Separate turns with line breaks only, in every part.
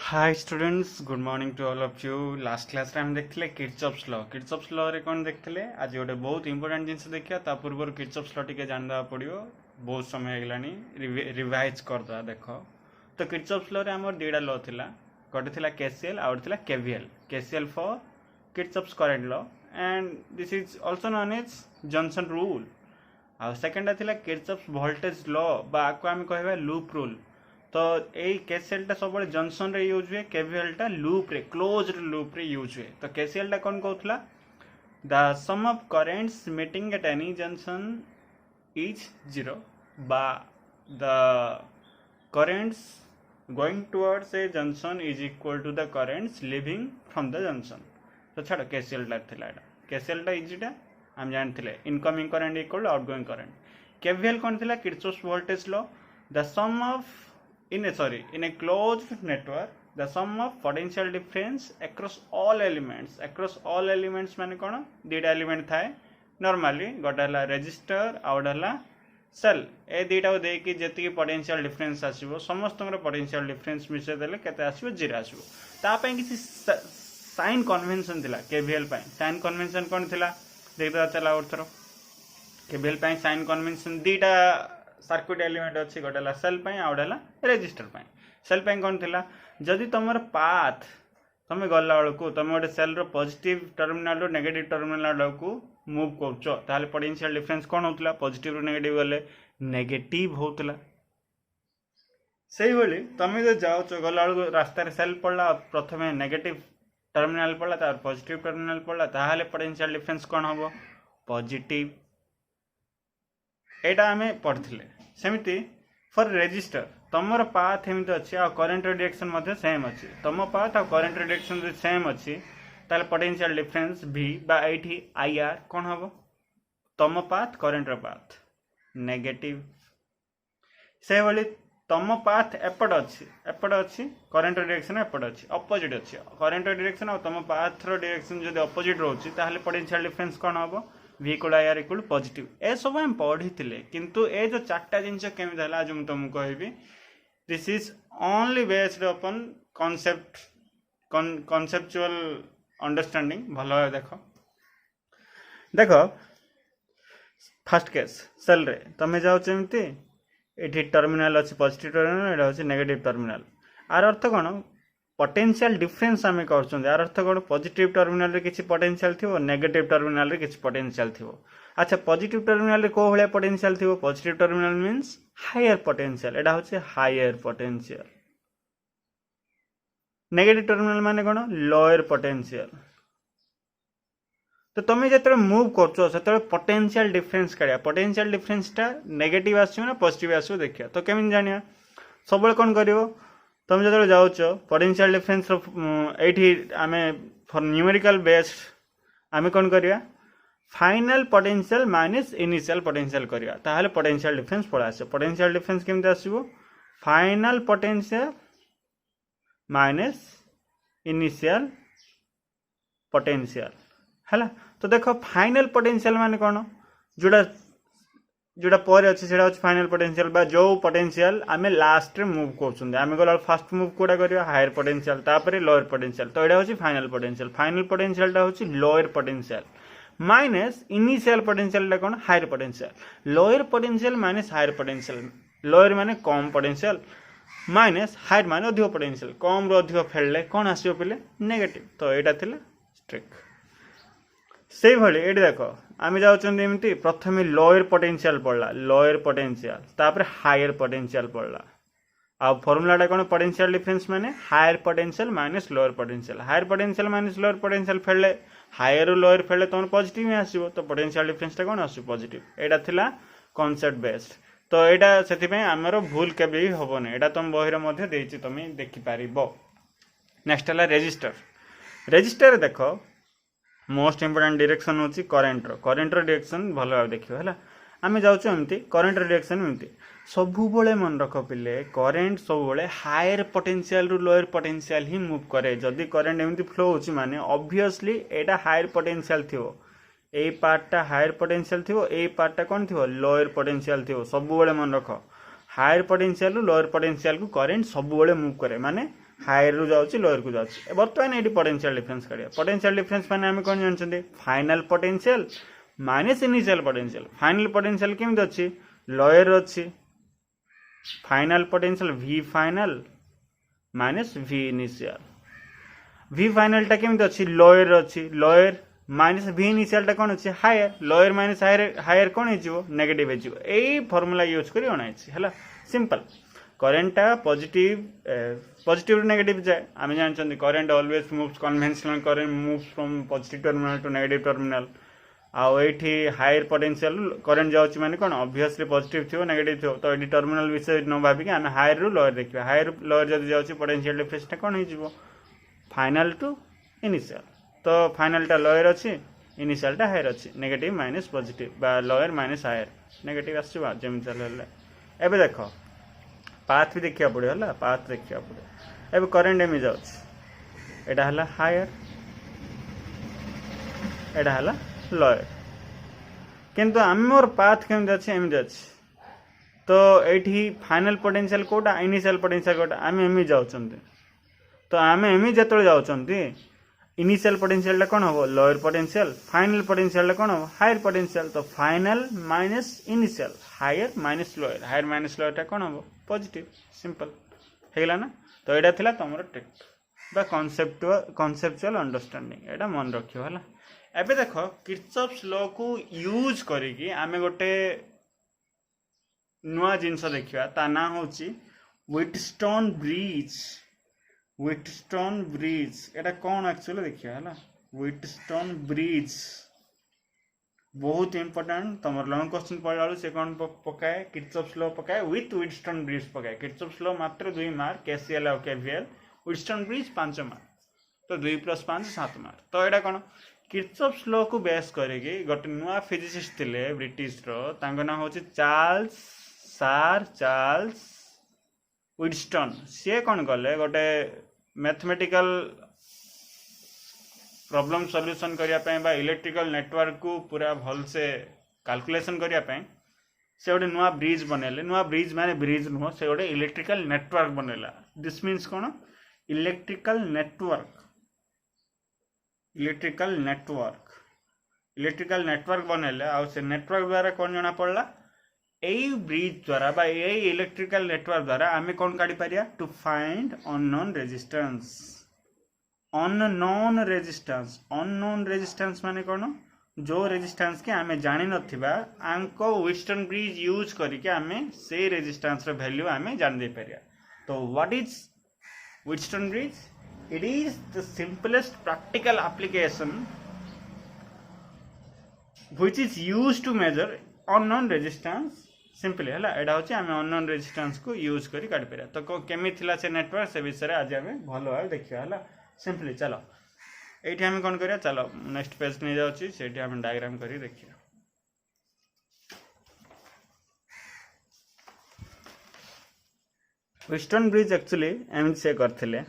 Hi students, good morning to all of you. Last class रे हम देखले Kirchhoff's law रे कोन देखले। आज गोटे बहुत इंपोर्टेंट जिंस देखिया ता पूर्व किर्चॉफ्स लॉ टिके जानदा पड़ियो। बहुत समय हेगलानी रिवाइज करदा देखो। तो किर्चॉफ्स लॉ रे हमर दीडा लॉ थिला। गोटे थिला केसीएल और थिला KVL. KCL for Kirchhoff's current law and this is also known as junction rule. आ सेकंड थिला किर्चॉफ्स वोल्टेज लॉ बा आको हम कहबा लूप रूल। तो यही केसीएल टा सब जॉनसन रे यूज हुए, केवीएल टा लूप रे क्लोज्ड लूप रे यूज हुए। तो केसीएल टा कौन कहउथला, the sum of currents meeting at any junction is zero बा the currents going towards a junction is equal to the currents leaving from the junction. तो छाड़ केसीएल टा थिला एटा। केसीएल टा इजीटा हम जानथिले, incoming current equal to outgoing current. KVL कौन थिला, Kirchhoff's voltage law. The sum of in a closed network, the sum of potential difference across all elements माने कौन, दीटा एलिमेंट थाए नॉर्मली। गोटे हला रेजिस्टर आ गोटे हला सेल। ए दीटा को देकी जेतिकी पोटेंशियल डिफरेंस आसीबो समस्त पोटेंशियल डिफरेंस मिसे देले केते आसीबो, जीरो आसीबो। ता पय किछि साइन कन्वेंशन थिला केवीएल पय। साइन कन्वेंशन कोन थिला देखदा चला और थरो। केवीएल पय साइन कन्वेंशन दीटा सर्किट एलिमेंट अच्छी, गोटे सेल आ गोटे रेजिस्टर। सेल कौन थिला, जदि तुम पाथ तुम गला बेलू तुम गोटे सेल पॉजिटिव टर्मिनाल रो नेगेटिव टर्मिनाल को मूव कर पोटेंशियल डिफरेंस कौन होता, पॉजिटिव रो नेगेटिव गले नेगेटिव होता। से भाई तुम जो जाओ गला बेलू रास्तार सेल पड़ा, प्रथम नेगेटिव टर्मिनाल पड़ा, पॉजिटिव टर्मिनाल पड़ा, ताहले पोटेंशियल डिफरेंस कौन हम, पॉजिटिव। एटा आमे पढ़थिले। सेमिति फॉर रेजिस्टर तमर पाथ एमती अच्छी आ करंट डायरेक्शन मध्य सेम अच्छी। तुम पाथ आ करंट डायरेक्शन जो सेम अच्छी ताले पोटेंशियल डिफरेंस भी बा एठी आईआर कौन हम, तुम पाथ करंट रो पाथ नेगेटिव। से भली तुम पाथ एपट अच्छी करंट डायरेक्शन एपट अच्छी अपोजिट अच्छी। करंट डायरेक्शन और तुम पाथ रो डायरेक्शन जदि अपोजिट रोची ताले पोटेंशियल डिफरेंस कौन हम, V equal R equal positive. ए सब हम पढ़ी किंतु ए जो चार्टा जिनस केमी है आज मुझे तुमको कहबी। This is only based upon concept conceptual understanding. भल भाव देख फर्स्ट केस सेल रे तुम जाऊँगी ये टर्मिनाल अच्छी पॉजिटिव टर्मिनाल, ये हूँ नेगेटिव टर्मिनाल। आर अर्थ कौन, पोटेंशियल डिफरेंस आम कर अर्थ कौन, पॉजिटिव टर्मिनाल रे किसी पोटेंशियल थी, नेगेटिव टर्मिनाल रे किसी पोटेंशियल थी। अच्छा पॉजिटिव टर्मिनाल रे को भाया पोटेंशियल थी, positive terminal means higher potential, एटा होचे हायर पोटेंशियल। नेगेटिव टर्मिनाल माने कौन, लोअर पोटेंशियल। तो तुम जो मूव कर पोटेंशियल डिफरेंस काढ़िया, पोटेंशियल डिफरेंस टा नेगेटिव आसो ना पॉजिटिव आसो देखिए। तो केमी जानिया, सब कौन कर तुम जो जाओ पोटेंशियल डिफरेंस ये आम फॉर न्यूमेरिकल बेस्ड आम कौन करिया, final potential minus initial potential करिया, ताहले पोटेंशियल डिफरेंस पड़ा आसे। पोटेंशियल डिफरेंस केमती आसीबो, final potential minus initial potential हैला। तो देखो फाइनल पोटेंशियल माने कौन, जोड़ा जोड़ा पर अच्छे से फाइनल पोटेंशियल बा जो पोटेंशियल आम लास्ट रे मूव कर। आम गला फास्ट मूव कोड़ा करिया हायर पोटेंशियल, तापर लोअर पोटेंशियल। तो यहाँ हूँ फाइनल पोटेंशियल। फाइनल पोटेंशियल टा हूँ lower potential minus initial potential टा कौन, higher potential. Lower potential minus higher potential, lower माने कम पोटेंशियल माइनस हायर माने अधिक पोटेंशियल। कम रो अधिक फेरले कौन आसो पे, नेगेटिव। तो यहाँ थिला ट्रिक। से भाई ये देख आम जाऊँगी प्रथम लोअर पोटेंशियल पड़ा, लोअर पोटेंशियल तापर हायर पोटेंशियल पड़ा। आ फॉर्मूला कौन, पोटेंशियल डिफरेंस माने higher potential minus lower potential. Higher potential minus lower potential फेरले हायर लोअर फेरले तुम पॉजिटिव ही आसो। तो पोटेंशियल डिफरेंस कौन आसो, पॉजिटिव। एटा थिला कॉन्सेप्ट बेस्ड। तो यहाँ से आमर भूल केबे हेनी, यहाँ तुम बही मध्य देछि तुम देखिपार। नेक्स्ट है रेजिस्टर। रेजिस्टर देख मोस्ट इंपोर्टेंट डायरेक्शन होची करंट रो डायरेक्शन भल भाव देखियो हैला। आमे जाउछु एमती करंट डायरेक्शन एमती सब बेले मन रख पिले, करंट सब बेले हायर पोटेंशियल रु लोअर पोटेंशियल ही मूव करे। जदि करंट एमती फ्लो होची माने ऑब्वियसली एटा हायर पोटेंशियल थिवो, ए पार्टटा हायर पोटेंशियल थिवो, ए पार्टटा कोन थिवो, लोअर पोटेंशियल थिवो। सब बेले मन रख हायर पोटेंशियल रु लोअर पोटेंशियल को करंट सब बेले मूव करे। माने हायर रु जाउची लोअर को जाउची बर्तमान एटी पोटेंशियल डिफरेंस काढिया पोटेंशियल डिफरेंस माने हम कोन जानछन्ती final potential minus initial potential final potential केमिति अछि लोअर अछि final potential v final minus v initial v final टा केमिति अछि लोअर माइनस v इनिशियल टा कोन अछि हायर लोअर माइनस हायर कोन हिजिवो नेगेटिव हिजिवो एई फार्मूला यूज करी अनाइछि हला simple current positive to negative जाए आम जानते current always moves conventional current moves from positive terminal to negative terminal आउठी हायर पोटेंशियल करेंट जाऊँगी माने कौन ऑब्वियसली पॉजिटिव थी नेगेटिव थी तो ये टर्मिनल विषय न भाविक आम हायर रु लोअर देखिए हायर लोअर जब जाऊँगी पोटेंशियल डिफरेंसटा कौन हो फाइनल टू इनिशियल तो फाइनल टा लोअर अच्छी इनिशियल टा हायर अच्छी नेगेटिव माइनस पॉजिटिव बा लोअर माइनस हायर नेगेटिव आसवा जमी चल एबे देख पाथ भी देखा पड़े है पाथ देखा पड़े एबे करेंट एम जाऊँगी एटा हला हायर एटा हला लोअर किंतु आमर पाथ केमती अच्छे एमती अच्छे तो ये फाइनल पोटेंशियल कोटा इनिशियल पोटेंशियल कोटा आम एम जाऊँच तो आम एम जो जाऊँच इनिशियल पोटेंशियल कौन हम लोअर पोटेंशियल फाइनल पोटेंशियल कौन हम हायर पोटेंशियल तो final minus initial higher minus lower कौन हम पॉजिटिव सिंपल हेगला ना तो यहाँ थिला तुम ट्रिक बा कॉन्सेप्चुअल अंडरस्टैंडिंग एटा मन रखियो हला एबे देख किर्चॉफ्स लॉ को यूज करिकी आमे गोटे नुआ जिनस देखिया ता ना होची व्हीटस्टोन ब्रिज एटा कौन एक्चुअली देखिया हला व्हीटस्टोन ब्रिज बहुत इंपोर्टेंट तुम लॉन्ग क्वेश्चन पढ़ा से कौन पकाए किर्चॉफ्स लॉ पकाए विथ व्हीटस्टोन ब्रिज पकाए किर्चॉफ्स लॉ मात्र 2 मार्क केसीएल और केवीएल व्हीटस्टोन ब्रिज 5 मार्क तो 2 + 5 7 मार्क तो एटा कौन किर्चॉफ्स लॉ को बेस करेगी गोटे नुआ फिजिसिस्ट थिले ब्रिटिश रो तांको ना होची चार्ल्स व्हीटस्टोन सी कौन कले गोटे मैथमेटिकल प्रॉब्लम सॉल्यूशन करने बा इलेक्ट्रिकल नेटवर्क को पूरा भल से कैलकुलेशन करने से गोटे नुआ ब्रिज बनैले नुआ ब्रिज माने ब्रिज नुह से गोटे इलेक्ट्रिकल नेटवर्क बनैला दिस मीन्स कौन इलेक्ट्रिकल नेटवर्क बनैले आ से नेटवर्क द्वारा कौन जना पड़ला यही ब्रिज द्वारा बा यही इलेक्ट्रिकल नेटवर्क द्वारा आमे कौन काढ़ी पारिया टू फाइंड अननोन रेजिस्टेंस माने कौन जो रेजिस्टेंस के आमे जानी नथिबा आंको व्हीटस्टोन ब्रिज यूज करके आमे से रेजिस्टेंस रो वैल्यू आमे जान दे पारिया तो what is Wheatstone bridge it is the simplest practical application which is used to measure unknown resistance simply है एटा होची आमे unknown resistance को यूज करी काट पेरा तो केमी थिला से नेटवर्क से विषय आज आमे भलो भाव देखिया हला सिंपली चलो एठी आमे कोन करिया चलो नेक्स्ट पेज ने जाउची सेठी आमे डायग्राम करी देखिया व्हीटस्टोन ब्रिज एक्चुअली एमसी से करथिले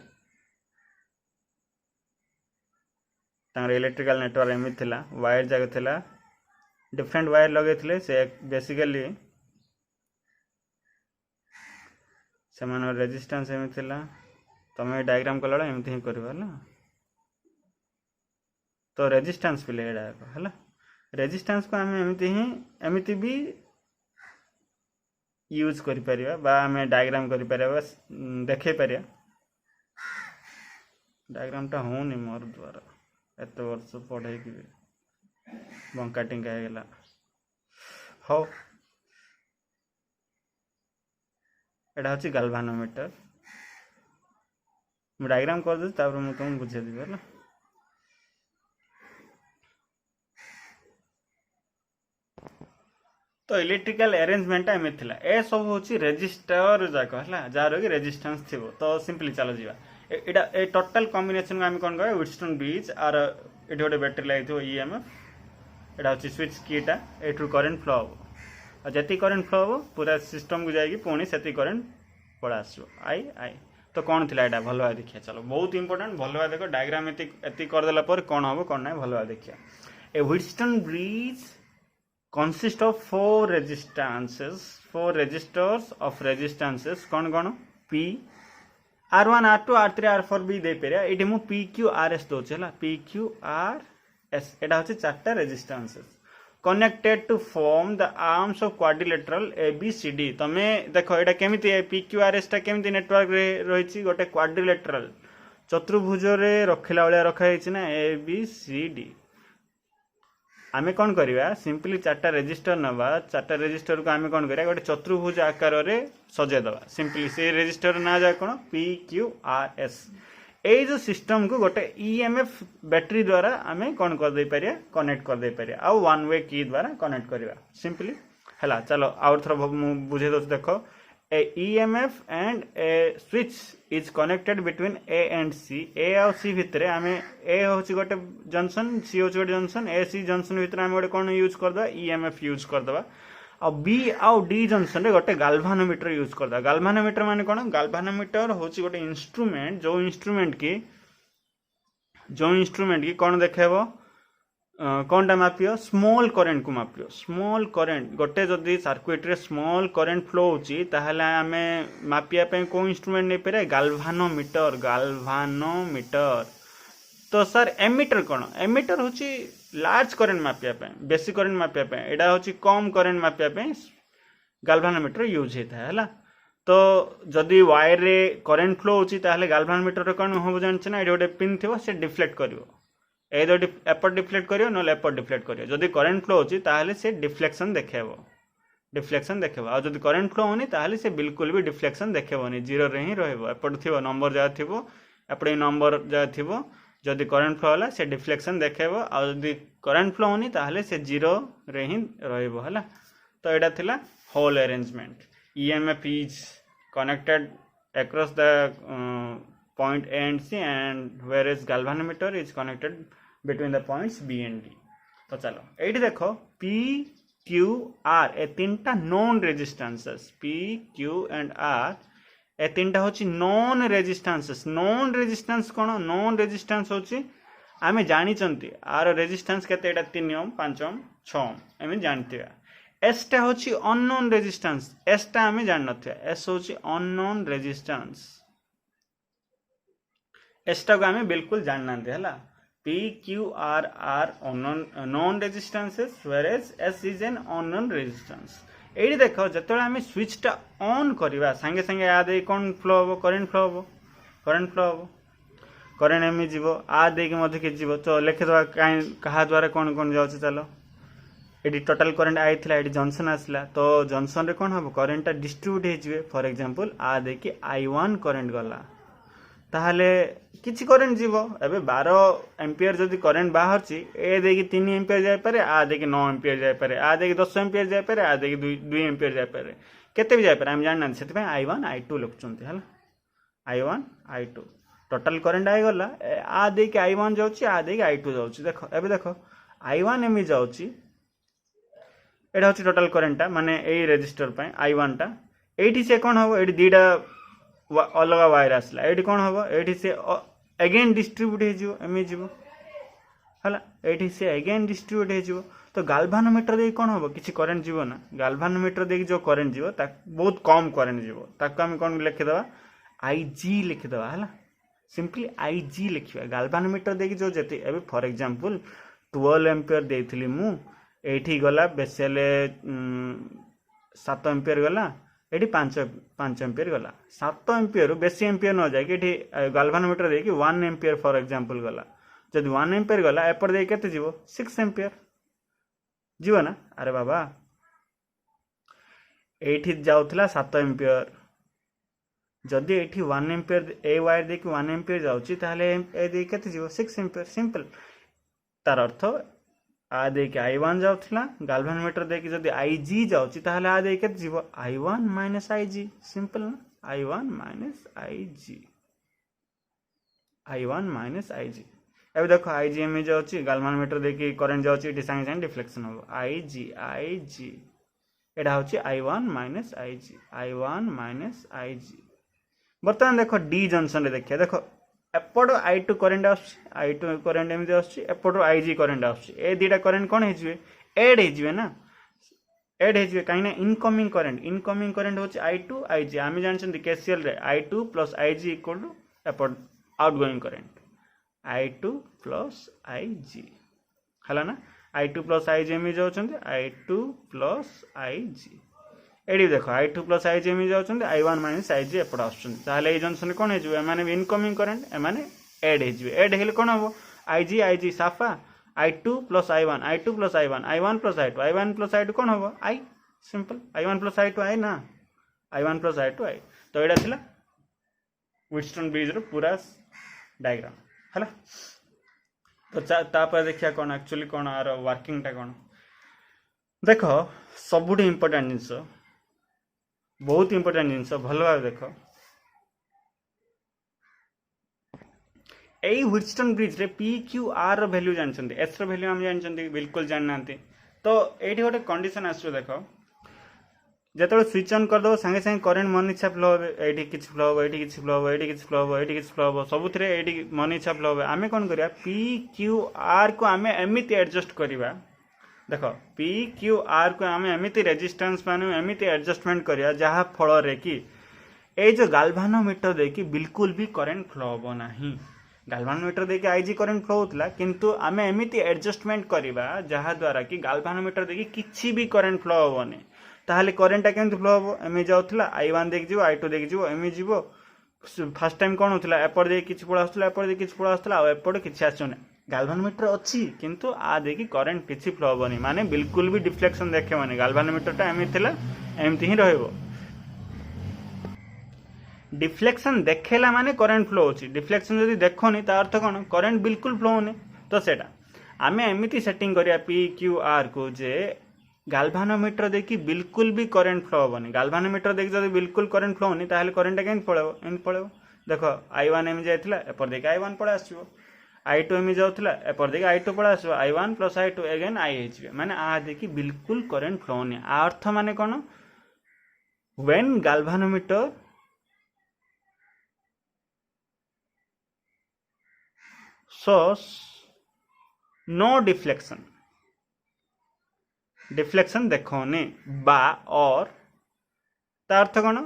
इलेक्ट्रिकल नेटवर्क एमती थिला वायर जगह थिला डिफरेंट वायर लगे थिले से बेसिकली से मानो रेजिस्टेंस एमती थिला तमे डायग्राम कला एमती ही करबा ना तो रेजिस्टेंस भी लेडा हला रेजिस्टेंस को हम एमती भी यूज करि परिबा बा हमें डायग्राम करि परिबा देखै परिया डायग्राम टा होनी मोर द्वारा एत वर्ष पढ़े कि बंका टिंका गला हो एटा होची गाल्वानोमीटर मैं डायग्राम कर दे तापर मैं तुमको बुझे देबे हला तो इलेक्ट्रिकल अरेंजमेंट एमती थिला ए सब होची रजिस्टर जाक हला जार कि रेजिस्टेंस थिबो तो सिंपली चलो जीवा एटा ए टोटल कॉम्बिनेशन को हम कोन कहबे व्हीटस्टोन ब्रिज आर एठी गोटे बैटरी लागिथो ईएमएफ एटा होची स्विच कीटा एठु करंट फ्लो हो आ जति करंट फ्लो हो पूरा सिस्टम को जाई कि पुणी सेति करंट पड़ा आसो आई तो कौन थिला एटा भलो देखिया चलो बहुत इंपोर्टेंट भलो देखो डायग्राम एति कर देला पर कोन होबो कोन नै भलो देखिया ए Wheatstone bridge consist of four resistors of resistances कौन P R1 R2 R3 R4 भी दे पारे ये मु PQRS दोचे हला PQRS एटा होची चारटा resistances connected to form the arms of quadrilateral ABCD तमे देखो एटा केमिति PQRS टा केमिति नेटवर्क रे रहिछि गोटे क्वाड्रिलेटरल चतुर्भुज रे रखिला वाला रखा है ना ABCD आमे कौन करवा सिंपली चार्टा रेजिस्टर नवा चार्टा रेजिस्टर को आमे कौन करवा गोटे चतुर्भुज आकार रे सजे दवा सिंपली से रेजिस्टर ना जाए कौन PQRS ये जो सिस्टम को गोटे EMF बैटरी द्वारा आमे कौन कर दे पारिया कनेक्ट कर दे पारिया आ वन वे की द्वारा कनेक्ट करवा सिंपली हला चलो आउर थर बुझे दो देखो a EMF and a switch is connected between A and C A और C भितरे आमे A होची गोटे जंक्शन C होची गोटे जंक्शन A C जंक्शन भितरे आमे गोटे कोन यूज कर दवा EMF यूज कर दवा और B और D जंक्शन रे गोटे गाल्वानोमीटर यूज कर दवा गाल्वानोमीटर माने कोन गाल्वानोमीटर होची गोटे इंस्ट्रूमेंट जो इंस्ट्रूमेंट की कोन देखेबो कौन टा मापियो स्मॉल करेंट को मापियो स्मॉल करेंट गोटे जदि सर्किट रे स्मॉल करेंट फ्लो होची ताहले आमे मापिया पे को इंस्ट्रूमेंट नै पेरे गाल्वानोमीटर तो सर एमीटर कोन एमीटर होची लार्ज करेंट मापिया पे बेसी करेंट मापिया पे एडा होची कम करेंट मापिया पे गाल्वानोमीटर यूज हेता है हला तो जदि वायर रे करेंट फ्लो होची ताहले गाल्वानोमीटर रे कोन हो जान छै ना एडा गोटे पिन थिबो से डिफ्लेक्ट करिवो एदर एपट डिफ्लेक्ट करियो न एपट डिफ्लेक्ट करियो जदि करंट फ्लो होची ताहले से डिफ्लेक्शन देखेबो आ जदि करंट फ्लो होनी ताहले से बिल्कुल भी डिफ्लेक्शन देखेबोनी जीरो रे ही रहबो एपट थिबो नंबर जा थिबो एपटे नंबर जा थिबो जदि करंट फ्लो होला से डिफ्लेक्शन देखेबो आ जदि करंट फ्लो होनी ताहले से जीरो रे ही रहबो हला तो एडा थिला whole arrangement EMF is connected across the point A and C and whereas galvanometer is connected between the points B and D तो चलो एठी देखो P Q R ए तीनटा non resistances P Q and R ए तीनटा होची non resistance कोन non resistance होची आमे जानि चंती आर रेजिस्टेंस केते एटा 3 ओम 5 ओम 6 ओम एमे जानतिया S टा होची अननोन रेजिस्टेंस S टा आमे जान नथिया S होची अननोन रेजिस्टेंस एस्टा को हमें बिल्कुल जानना है PQR known resistances whereas S is an unknown resistance एडी देखो जतले हमें स्विच टा ऑन करबा संगे संगे आ दे कोन फ्लो हो करंट फ्लो हो करंट एमि जीवो आ दे के मधे के जीवो तो लिख दवा कहा द्वारा कोन कोन जाउ चलो एडी टोटल करंट आइथिला एडी जंक्शन आसला तो जंक्शन रे कोन हो करंट टा डिस्ट्रीब्यूट हे जिवे फॉर एग्जांपल आ दे के I1 करंट गला ताहले किछि करंट जीवो एबे 12 एम्पियर जदि करंट बाहर छि ए देकी 3 एम्पियर जाय पारे आ देकी 9 एम्पियर जाय पारे आ देकी 10 एम्पियर जाय पारे आ देकी 2 एम्पियर जाय पारे केते भी जाय पारे हम जानना सेति पे I1 I2 लिखचंती हला I1 I2 टोटल करंट आइ गला आ देकी I1 जाउची आ देकी I2 जाउची देखो एबे देखो I1 एमि जाउची एडा होची टोटल करंट ता माने ए रेजिस्टर पे I1 टा एठी से कोन हो एठी दीडा अलग वायर आसला एठी कोन हो एठी से अगेन डिस्ट्रीब्यूट हे जिवो एमि जिवो हला एठी से अगेन डिस्ट्रीब्यूट हे जिवो तो गाल्वानोमीटर दे कोन हो किछि करंट जिवो ना गाल्वानोमीटर दे जो करंट जिवो ता बहुत कम करंट जिवो ताको हम कोन लिख देबा IG लिख देबा हला सिंपली IG लिखिबा गाल्वानोमीटर दे जो जति एबे फॉर एग्जांपल 12 एम्पियर देथिली मु एठी गला बेसेले 7 एम्पियर गला एठी 5 एम्पियर गला 7 एम्पियर बेसी एम्पियर न जाय कि एठी गाल्वानोमीटर दे कि 1 एम्पियर फॉर एग्जांपल गला जदि 1 एम्पियर गला एपर दे केते जीवो 6 एम्पियर जीवो ना अरे बाबा एठी जाउथला 7 एम्पियर जदि एठी 1 एम्पियर ए वायर दे कि 1 एम्पियर जाउची ताहले ए दे केते जीवो 6 एम्पियर सिंपल तार अर्थ आ दे के I1 जाउथला गाल्वानोमीटर दे कि जदि IG जाउची ताहले आ दे के जीवो I1 - IG सिंपल ना I1 - IG एबे देखो IG में जाउची गाल्वानोमीटर दे कि करंट जाउची एटी संगे संगे डिफ्लेक्शन हो IG एडा होची I1 - IG बर्तमान देखो D जंक्शन रे देखिया देखो एपट I2 करंट I2 करंट एमि आछी एपट IG करंट आछी ए दीटा करंट कोन हे जिवे ऐड हे जिवे ना एड हो कहीं इनकमिंग करेन्ट हूँ I2 IG आम जानते केसीएल रे I2 plus IG equal to एपट outgoing current I2 plus IG है ना I2 प्लस IG एम जाऊँ I2 प्लस IG एडी देख I2 प्लस IG एम जाऊँ I1 माइनस IG एपट आसुँच जंक्शन कौन हो इनकमिंग करेन्ट एम एड हो कौन हम IG साफा I2 plus I1 plus I1 plus I2 कौन हम I simple I1 plus I2 I ना I1 प्लस I2 I तो यहाँ थिला व्हिटस्टोन ब्रिज रो पूरा डायग्राम है तो तापर देखिया कौन एक्चुअली कौन आर वर्किंग टा कौन देख सबुठ इम्पोर्टेंट जिनस बहुत इम्पोर्टेंट जिनस भल भाव देख यही व्हिटस्टोन ब्रिज रे PQR रो वैल्यू जानछन्ती S रो वैल्यू हम जानछन्ती बिल्कुल जाननांती तो एठी गोटे कंडीशन आसो देखो जतबे स्विच ऑन कर दो संगे संगे करंट मन इच्छा फ्लो होबे एठी किछ फ्लो होबे एठी किछ फ्लो होबे एठी किछ फ्लो होबे एठी किछ फ्लो होबे सबुथिरे एठी मन इच्छा फ्लो होबे आमे कोन करिया PQR को आमे एमिति एडजस्ट करिवा देखो PQR को आमे एमिति रेजिस्टेंस माने एमिति एडजस्टमेंट करिया जहा फल रे कि ए जो गाल्वानोमीटर दे कि बिल्कुल भी करंट फ्लो होबो नाही गाल्वानोमीटर दे कि IG करंट फ्लो होतला किंतु आमे एमिति एडजस्टमेंट करिवा जहा द्वारा कि गाल्वानोमीटर दे कि किछि भी करंट फ्लो होबोनी ताहले करेन्टा केमती फ्लो हम एम जाऊला I1 देख जीव I2 देख जीव एम जीव फास्ट टाइम कौन होता एपट दे किछ पड़ा आसला एपट दे किछ पड़ा आसला आ एपट किछ आसुना गाल्वानोमीटर अच्छी किंतु आ देखि करेन्ट किछि फ्लो होबनी माने बिल्कुल भी डिफ्लेक्शन देखेबनी गाल्वानोमीटर टा एमि थिला एमती ही रहइबो डिफ्लेक्शन देखेला माने करेन्ट फ्लो होची डिफ्लेक्शन जदि देखोनी ता अर्थ कोन करेन्ट बिल्कुल फ्लो होनी तो सेटा आमे एमिति सेटिंग करिया PQR को जे गाल्वानोमीटर देखि बिल्कुल भी करंट फ्लो होबनी गाल्वानोमीटर देखि जदि बिल्कुल करंट फ्लो होनी ताहले करंट केन पळेबो इन पळेबो देखो I1 एम जायतिला एपर देखि I1 पळे आसीबो I2 एम जाउतिला एपर देखि I2 पळे आसीबो I1 plus I2 again I हेजिबे माने आ देखि बिल्कुल करंट फ्लो होनी आ अर्थ माने कोन when galvanometer shows no deflection deflection देखोने बा और अर्थ कौन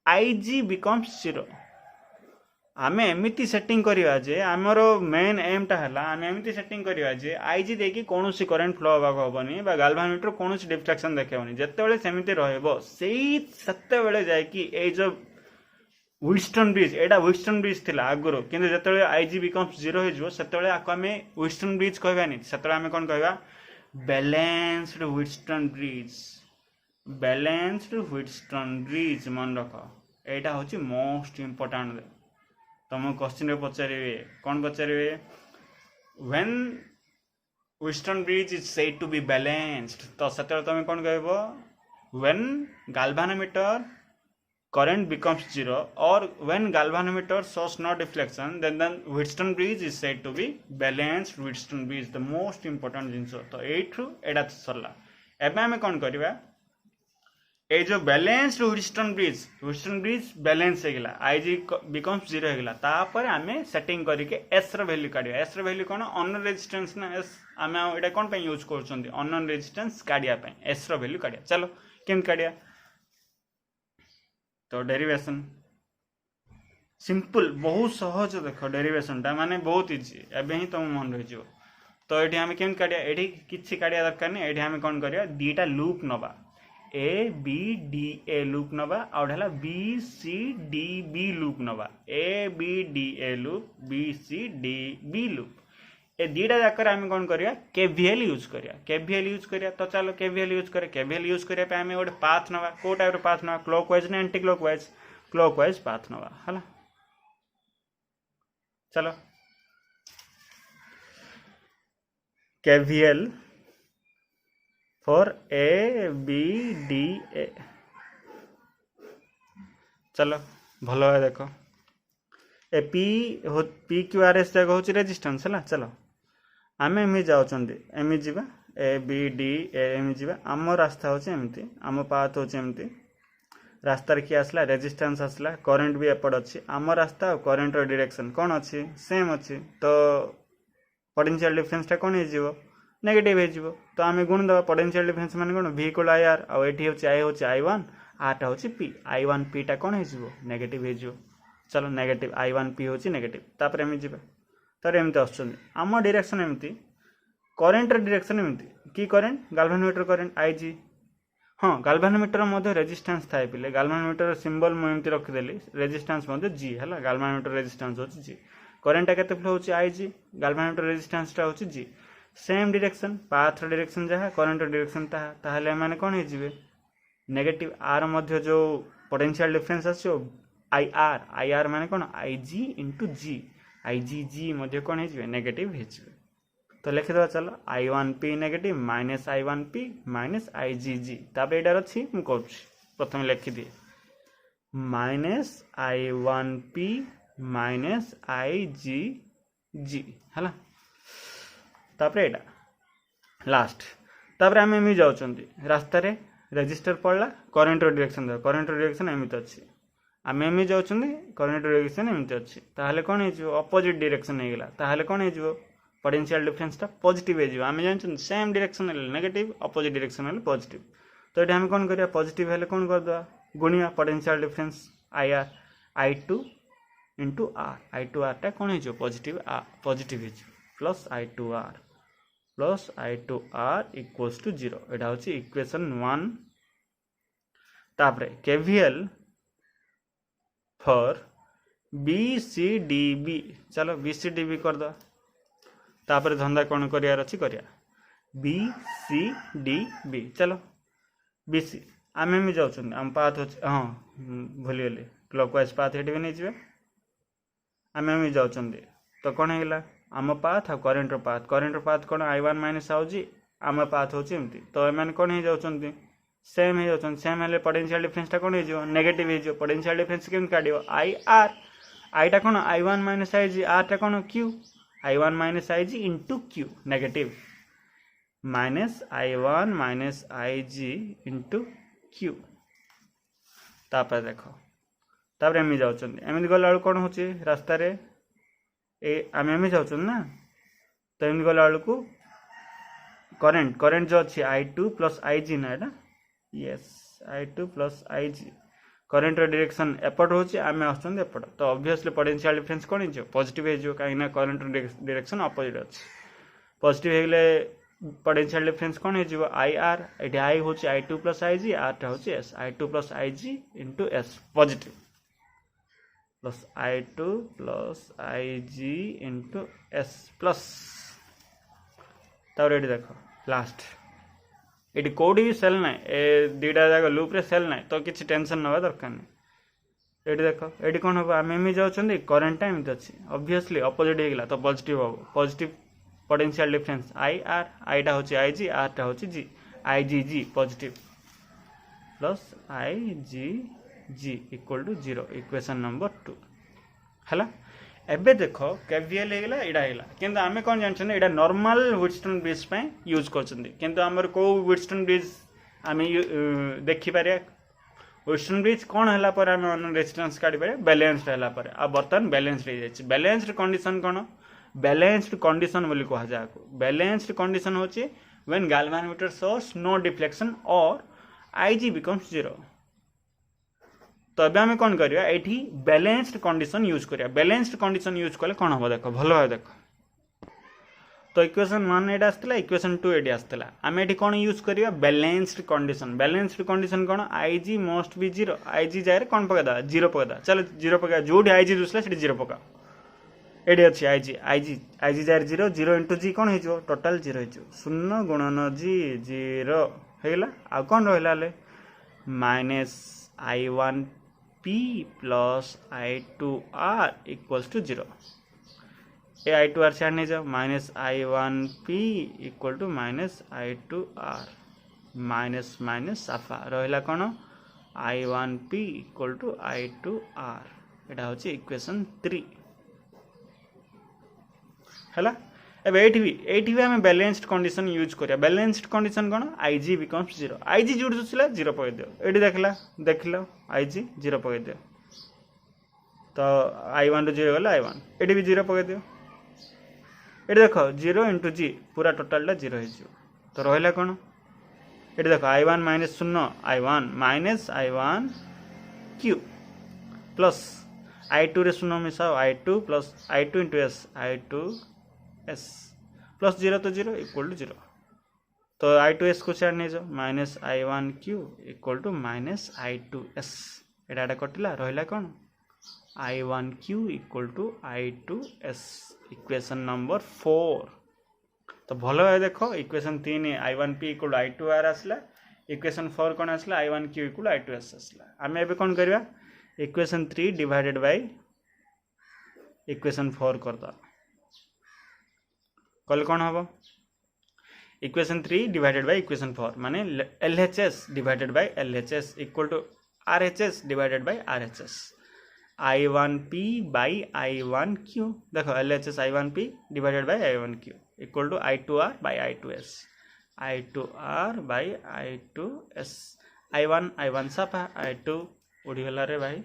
IG बिकम्स 0 आमे एमिति सेटिंग करिवा जे हमर मेन एम टा हला आमे एमिति सेटिंग करिवा जे IG देखि कोनोसी करंट फ्लो होबा होबनी बा गाल्वानोमीटर कोनोसी डिफ्लेक्शन देखेबनी जत्तेबेले सेमिति रहइबो सेही सत्तेबेले जाय कि ए जो व्हिटस्टोन ब्रिज एटा व्हिटस्टोन ब्रिज थिला आगुरो किंतु जत्तेबेले IG बिकम्स 0 हो जबो सत्तेबेले आको आमे व्हिटस्टोन ब्रिज कहबानी सत्तेबेले आमे कोन कहबा बैलेंस्ड व्हिटस्टोन ब्रिज मन रख एटा होची मोस्ट इंपोर्टेंट तुम क्वेश्चन रे पचारे कौन पचारे when Wheatstone bridge is said to be balanced तो सतरे तुम कौन कहबो when galvanometer current becomes 0 or when galvanometer shows no deflection then Wheatstone bridge is said to be balanced Wheatstone bridge the most important जिनस तो एठु एडा सरला एबे हमें कोन करबा ए जो बैलेंस्ड व्हिटस्टोन ब्रिज बैलेंस हेगला IG becomes 0 हेगला तापर हमें सेटिंग करके S रो वैल्यू काढिया S रो वैल्यू कोन अननोन रेजिस्टेंस ना S हमें एडा कोन पे यूज करछंती अननोन रेजिस्टेंस काढिया पे S रो वैल्यू काढिया चलो केम काढिया तो डेरिवेशन सिंपल बहुत सहज देख डेरिवेशन टा माने बहुत इजी एबे ही तुम मन रही तो ये आम केम काढ़िया ये किसी काढ़िया दरकार नहीं ये आम कौन करिया दीटा लूप नवा ABDA लूप नवा आउला BCDB लूप नवा ABDA लूप BCDB लूप ए दीटा जाकर आम कौन करिया KVL यूज करिया तो चलो KVL यूज करिया पे आम गोटे पाथ नवा को टाइप पाथ नवा क्लॉकवाइज ना एंटी क्लॉकवाइज पाथ नवा हला चलो KVL फॉर ABDA चलो भलो है देखो ए PQRS जगह हूँ रेजिस्टेंस है चलो आम एम जाऊँगी एम जा ABDA एम जा आम रास्ता हूँ एमती आम पाथ हूँ एमती रास्तार किए आसला रेजिस्टेंस आसला करंट भी एपट अच्छी आम रास्ता और करंट डायरेक्शन कौन अच्छी सेम अच्छी तो पोटेंशियल डिफरेंस टा कौन हो नेगेटिव हो तो आम गुण देवा पोटेंशियल डिफरेंस मान कौन v इक्वल आई आर आठी हूँ आई हूँ i1 आरटा हूँ p i1 p टा कौन हो नेगेटिव हो चलो नेगेटिव i1 p हूँ नेगेटिव तापर एम जा तार एमती आम डायरेक्शन एमती करेन्ट डायरेक्शन एमती कि करेन्ट गाल्भानोमीटर करेन्ट IG हाँ गाल्भानोमीटर रेजिस्टेंस थाए पिले गाल्भानोमीटर सिंबल मुझे रखिदेली रेजिस्टेंस G है गाल्भानोमीटर रेजिस्टेंस हूँ G करेन्टा केते फ्लो होची IG गाल्भानोमीटर रेजिस्टेंस टा होची G same direction path direction जहाँ करेन्ट डायरेक्शन ताहा ताहले माने कोन हे जिवे नेगेटिव आर मध्य जो पोटेंशियल डिफरेंस आछो IR माने कोन IG इंटू G IG मध्य कोन हे जिवे नेगेटिव हे जिवे तो लिखिदेवा चलो I1P negative minus I1P minus IgG तापर एटार अच्छी मुझे कहूँ प्रथम लिखिदिए माइनस I1P माइनस IgG है तापर एटा लास्ट तापर आम एम जाऊँ रास्तार रेजिस्टर पड़ला करेन्ट डायरेक्शन करेन्ट डायरेक्शन एमती अच्छी आम एम जाऊँ करेन्ट डायरेक्शन एमती अच्छी ताहले कौन हो अपोजिट डायरेक्शन होगा ताहले कौन हो पोटेंशियल डिफरेंस टा पॉजिटिव हो आम जानते same direction negative opposite direction है पॉजिटिव तो ये आम कौन करिया पॉजिटिव हेले कौन करदे गुणिया potential difference IR I2 into R I2R टा कौन हो positive positive plus I2R equals to 0 एटा होची इक्वेशन 1 तापरे KVL फॉर BCDB चलो BCDB कर दो तापर धंदा कौन करियार अच्छी करिया BCDB चलो BC आम एम जाऊँ आम पाथ हो हाँ भूलीगली क्लॉकवाइज पाथ हेटी भी नहीं जाए आम एम जाऊँ तो कौन होगा आम पाथ आ करेन्टर पाथ कौन I1 माइनस आउजी आम पाथ होची एमती तो एम कौन हो जाऊँ सेम हो जाऊँ सेम हेल्ले पोटेंशियल डिफरेंस टा कौन हो नेगेटिव हो पोटेंशियल डिफरेंस केमती काढ़ IR आईटा कौन I1 माइनस IG आर टा कौन Q I1 minus IG into Q negative minus I1 minus IG into Q तापर देखो तापर एम जाऊँ एमती गला कौन हो रास्तार आम एम जाऊँ ना तो एमती गला को करेन्ट जो अच्छी I2 प्लस IG ना एटा यस I2 plus IG current direction एपट होची आम आसपट तो ऑब्वियसली पोटेंशियल डिफरेंस कौन हो पॉजिटिव हो कहीं करेन्ट डायरेक्शन अपोजिट अच्छे पॉजिटिव होगले पोटेंशियल डिफरेंस कौन हो IR ये I हूँ I2 प्लस IG आर टा हूँ S I2 plus IG into S positive plus I2 plus IG into S plus तापर ये देखो लास्ट ये कौटी भी सेल ना दुटा जाक लूप्रे सेल ना तो किसी टेंशन ना दरकार नहीं ये देख ये कौन हम आम एम जाऊँ करेन्ट एमती अच्छी ऑब्वियसली अपोजिट होगा तो पॉजिटिव हम पॉजिटिव पोटेंशियल डिफरेंस IR आईटा हूँ IG आर टा हूँ G IgG positive plus IgG equal to 0 equation number 2 है एबे देख KVL होगा यहाँ किंतु आम कौन जानते यहाँ नॉर्मल व्हीटस्टोन ब्रिज यूज कर कौ व्हीटस्टोन ब्रिज आम देखिपर व्हीटस्टोन ब्रिज कौन है आम रेजिस्टेंस काढ़ी बैलेंस्ड है बर्तमान बैलेंस्ड हो जाए बैलेंस्ड कंडीशन कौन बैलेंस्ड कंडीशन बोली कह जाए बैलेंस्ड कंडीशन हूँ when galvanometer shows no deflection और IG बिकम्स 0 तो अब आम कौन करिया एठी बैलेंस्ड कंडीशन यूज करिया बैलेंस्ड कंडीशन यूज कले कौन हम देख भल भाव देख तो इक्वेशन 1 एटा आसला इक्वेशन 2 एटी आसला आम एठी कौन यूज करिया बैलेंस्ड कंडीशन कौन IG मस्ट बी 0 IG जाए कौन पकड़ा 0 पकड़ा चलो 0 पका जो IG दूसरा से 0 पका ये अच्छी IG जाए 0 0 इंटू G कौन हो टोटाल 0 हो 0 गुणन G 0 होगा आ कौन रहा minus I1P plus I2R equals to 0 ये I2R से नहीं जाओ minus I1P equal to minus I2R minus minus साफा रहा कौन I1P इक्वल टू I2R यहाँ हूँ इक्वेशन 3 है अब ये भी आम बैलेंस्ड कंडीशन यूज करिया बैलेंस्ड कंडीशन कौन IG बिकम्स 0 IG जोड़ दूसरा 0 पकड़ दियो ये देख लो IG 0 पकड़ दियो तो I1 रू 0 गला I1 ये भी 0 पकड़ दियो ये देख 0 इंटू जी पूरा टोटालटा 0 हो तो रहा कौन ये देख I1 minus 0 I1 minus I1 Q plus I2 रे 0 मिसाओ I2 plus I2 into S I2 S plus 0 तो 0 इक्वल टू 0 तो I2S को सियाड़ नहीं जाओ minus I1Q equal to minus I2S एटा कटिला रहा कौन I1Q equal to I2S equation number 4 तो भल भाई देख equation 3 I1P equal to I2R आसला इक्वेशन 4 कौन आसला I1Q इक्वल टू I2S आसला आम एबे कौन करवा इक्वेशन 3 डिवाइडेड बाय इक्वेशन 4 करदा कल कौन हम इक्वेशन 3 डिवाइडेड बाय इक्वेशन 4 माने LHS divided by LHS equal to RHS divided by RHS I1P by I1Q देखो LHS I1P divided by I1Q equal to I2R by I2S I2R by I2S I1 साफा I2 उड़ी गला रे भाई